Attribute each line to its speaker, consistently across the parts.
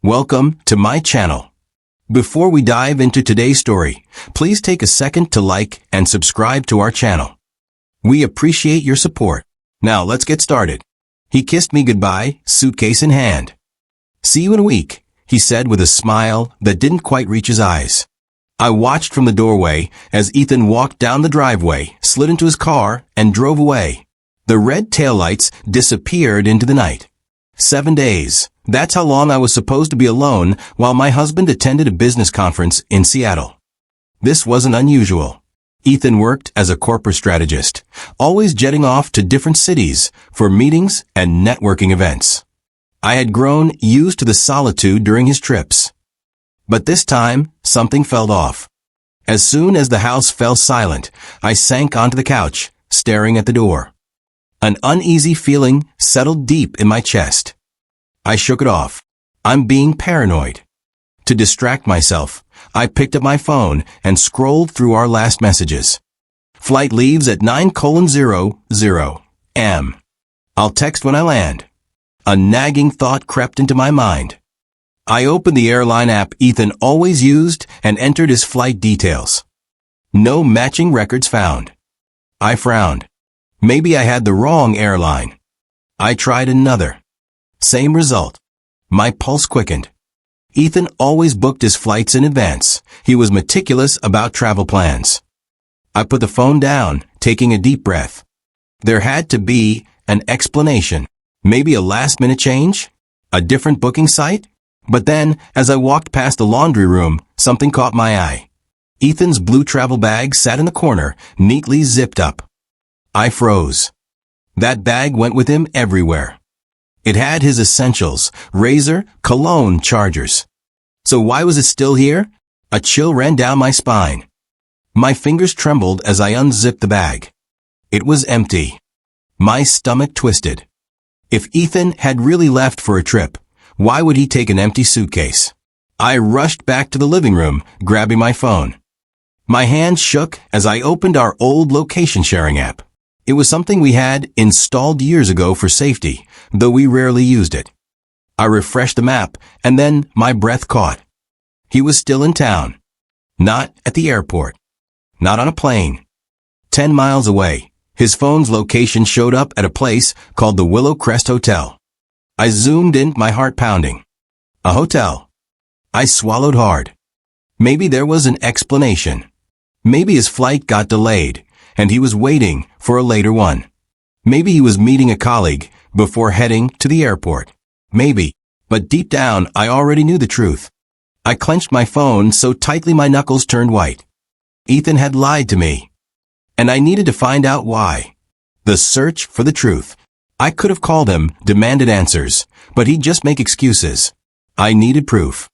Speaker 1: Welcome to my channel. Before we dive into today's story, please take a second to like and subscribe to our channel. We appreciate your support. Now let's get started. He kissed me goodbye, suitcase in hand. "See you in a week," he said with a smile that didn't quite reach his eyes. I watched from the doorway as Ethan walked down the driveway, slid into his car, and drove away. The red taillights disappeared into the night. 7 days. That's how long I was supposed to be alone while my husband attended a business conference in Seattle. This wasn't unusual. Ethan worked as a corporate strategist, always jetting off to different cities for meetings and networking events. I had grown used to the solitude during his trips. But this time, something felt off. As soon as the house fell silent, I sank onto the couch, staring at the door. An uneasy feeling settled deep in my chest. I shook it off. I'm being paranoid. To distract myself, I picked up my phone and scrolled through our last messages. "Flight leaves at 9:00 am. I'll text when I land." A nagging thought crept into my mind. I opened the airline app Ethan always used and entered his flight details. No matching records found. I frowned. Maybe I had the wrong airline. I tried another. Same result. My pulse quickened. Ethan always booked his flights in advance. He was meticulous about travel plans. I put the phone down, taking a deep breath. There had to be an explanation. Maybe a last-minute change? A different booking site? But then, as I walked past the laundry room, something caught my eye. Ethan's blue travel bag sat in the corner, neatly zipped up. I froze. That bag went with him everywhere. It had his essentials: razor, cologne, chargers. So why was it still here? A chill ran down my spine. My fingers trembled as I unzipped the bag. It was empty. My stomach twisted. If Ethan had really left for a trip, why would he take an empty suitcase? I rushed back to the living room, grabbing my phone. My hands shook as I opened our old location sharing app. It was something we had installed years ago for safety, though we rarely used it. I refreshed the map, and then my breath caught. He was still in town. Not at the airport. Not on a plane. 10 miles away, his phone's location showed up at a place called the Willow Crest Hotel. I zoomed in, my heart pounding. A hotel. I swallowed hard. Maybe there was an explanation. Maybe his flight got delayed, and he was waiting for a later one. Maybe he was meeting a colleague before heading to the airport. Maybe. But deep down, I already knew the truth. I clenched my phone so tightly my knuckles turned white. Ethan had lied to me. And I needed to find out why. The search for the truth. I could have called him, demanded answers, but he'd just make excuses. I needed proof.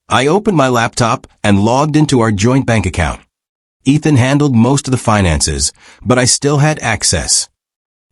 Speaker 1: I opened my laptop and logged into our joint bank account. Ethan handled most of the finances, but I still had access.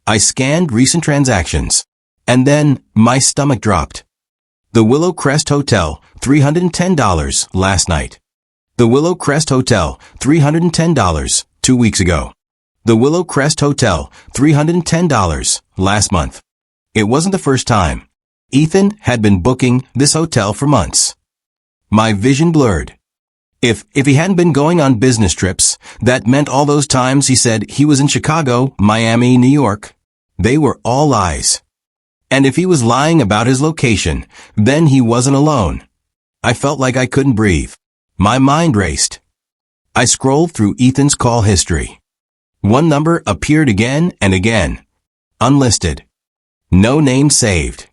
Speaker 1: I scanned recent transactions. And then, my stomach dropped. The Willow Crest Hotel, $310 last night. The Willow Crest Hotel, $310 2 weeks ago. The Willow Crest Hotel, $310 last month. It wasn't the first time. Ethan had been booking this hotel for months. My vision blurred. If he hadn't been going on business trips, that meant all those times he said he was in Chicago, Miami, New York. They were all lies. And if he was lying about his location, then he wasn't alone. I felt like I couldn't breathe. My mind raced. I scrolled through Ethan's call history. One number appeared again and again. Unlisted. No name saved.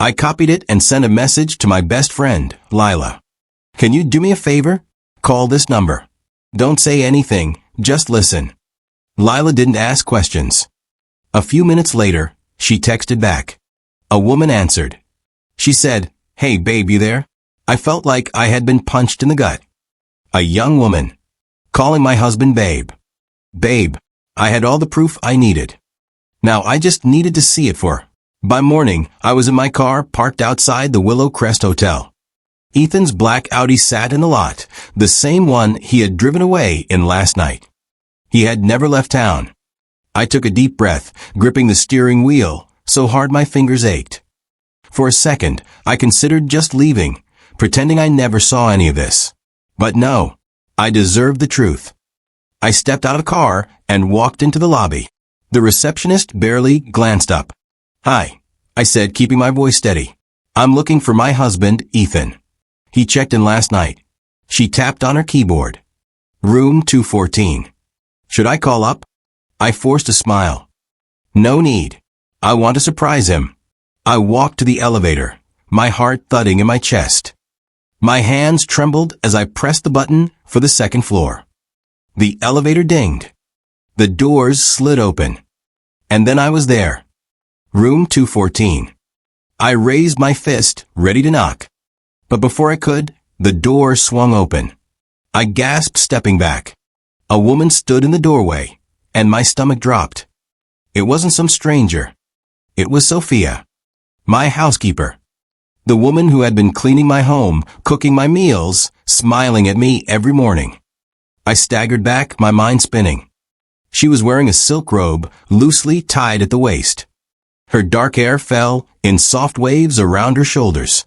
Speaker 1: I copied it and sent a message to my best friend, Lila. "Can you do me a favor? Call this number. Don't say anything, just listen." Lila didn't ask questions. A few minutes later, she texted back. A woman answered. She said, "Hey babe, you there?" I felt like I had been punched in the gut. A young woman. Calling my husband babe. Babe. I had all the proof I needed. Now I just needed to see it for. By morning, I was in my car parked outside the Willow Crest Hotel. Ethan's black Audi sat in the lot, the same one he had driven away in last night. He had never left town. I took a deep breath, gripping the steering wheel, so hard my fingers ached. For a second, I considered just leaving, pretending I never saw any of this. But no, I deserved the truth. I stepped out of the car and walked into the lobby. The receptionist barely glanced up. "Hi," I said, keeping my voice steady. "I'm looking for my husband, Ethan. He checked in last night." She tapped on her keyboard. "Room 214. Should I call up?" I forced a smile. "No need. I want to surprise him." I walked to the elevator, my heart thudding in my chest. My hands trembled as I pressed the button for the second floor. The elevator dinged. The doors slid open. And then I was there. Room 214. I raised my fist, ready to knock. But before I could, the door swung open. I gasped, stepping back. A woman stood in the doorway, and my stomach dropped. It wasn't some stranger. It was Sophia, my housekeeper. The woman who had been cleaning my home, cooking my meals, smiling at me every morning. I staggered back, my mind spinning. She was wearing a silk robe, loosely tied at the waist. Her dark hair fell in soft waves around her shoulders.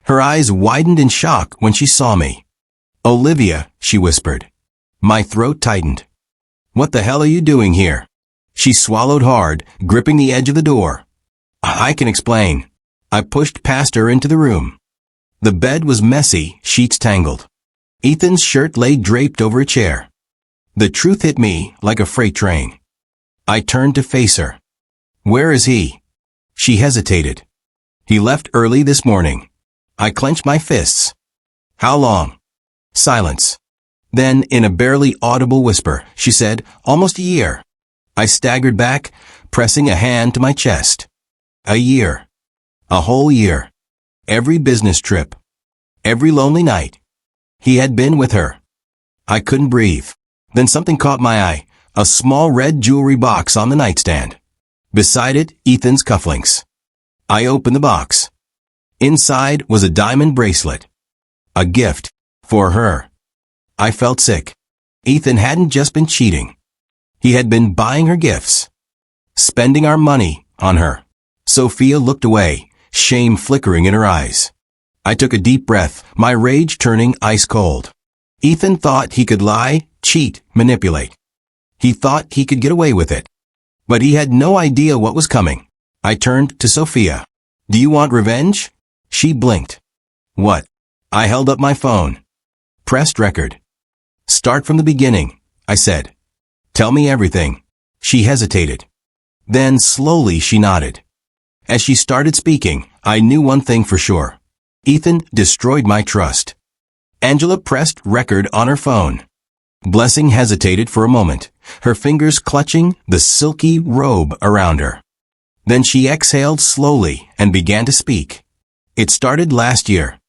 Speaker 1: Her eyes widened in shock when she saw me. "Olivia," she whispered. My throat tightened. "What the hell are you doing here?" She swallowed hard, gripping the edge of the door. "I can explain." I pushed past her into the room. The bed was messy, sheets tangled. Ethan's shirt lay draped over a chair. The truth hit me like a freight train. I turned to face her. "Where is he?" She hesitated. "He left early this morning." I clenched my fists. "How long?" Silence. Then, in a barely audible whisper, she said, "Almost a year." I staggered back, pressing a hand to my chest. A year. A whole year. Every business trip. Every lonely night. He had been with her. I couldn't breathe. Then something caught my eye, a small red jewelry box on the nightstand. Beside it, Ethan's cufflinks. I opened the box. Inside was a diamond bracelet. A gift. For her. I felt sick. Ethan hadn't just been cheating. He had been buying her gifts. Spending our money on her. Sophia looked away, shame flickering in her eyes. I took a deep breath, my rage turning ice cold. Ethan thought he could lie, cheat, manipulate. He thought he could get away with it. But he had no idea what was coming. I turned to Sophia. "Do you want revenge?" She blinked. "What?" I held up my phone. Pressed record. "Start from the beginning," I said. "Tell me everything." She hesitated. Then slowly she nodded. As she started speaking, I knew one thing for sure. Ethan destroyed my trust. Angela pressed record on her phone. Blessing hesitated for a moment, her fingers clutching the silky robe around her. Then she exhaled slowly and began to speak. "It started last year.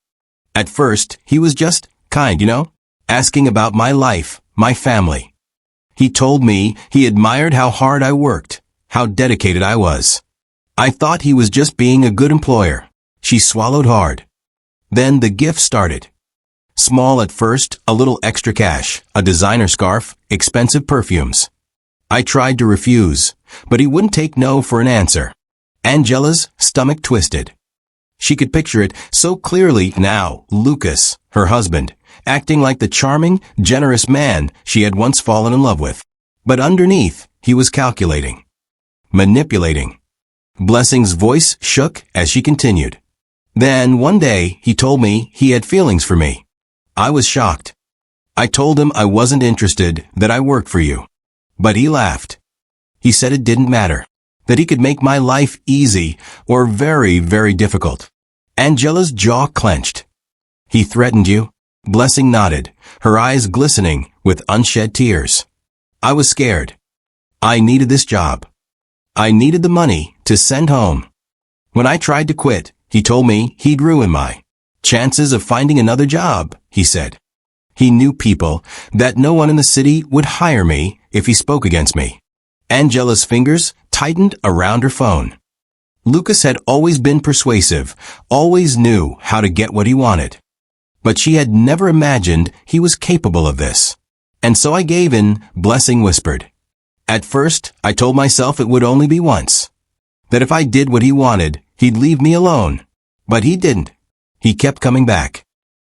Speaker 1: At first, he was just kind, asking about my life, my family. He told me he admired how hard I worked, how dedicated I was. I thought he was just being a good employer." She swallowed hard. Then the gift started. Small at first, a little extra cash, a designer scarf, expensive perfumes. I tried to refuse, but he wouldn't take no for an answer. Angela's stomach twisted. She could picture it so clearly now, Lucas, her husband, acting like the charming, generous man she had once fallen in love with. But underneath, he was calculating. Manipulating. Blessing's voice shook as she continued. "Then, one day, he told me he had feelings for me. I was shocked. I told him I wasn't interested, that I worked for you. But he laughed. He said it didn't matter, that he could make my life easy or very, very difficult." Angela's jaw clenched. "He threatened you?" Blessing nodded, her eyes glistening with unshed tears. "I was scared. I needed this job. I needed the money to send home. When I tried to quit, he told me he'd ruin my chances of finding another job," he said. He knew people, that no one in the city would hire me if he spoke against me. Angela's fingers tightened around her phone. Lucas had always been persuasive, always knew how to get what he wanted. But she had never imagined he was capable of this. "And so I gave in," Blessing whispered. "At first, I told myself it would only be once. That if I did what he wanted, he'd leave me alone. But he didn't. He kept coming back.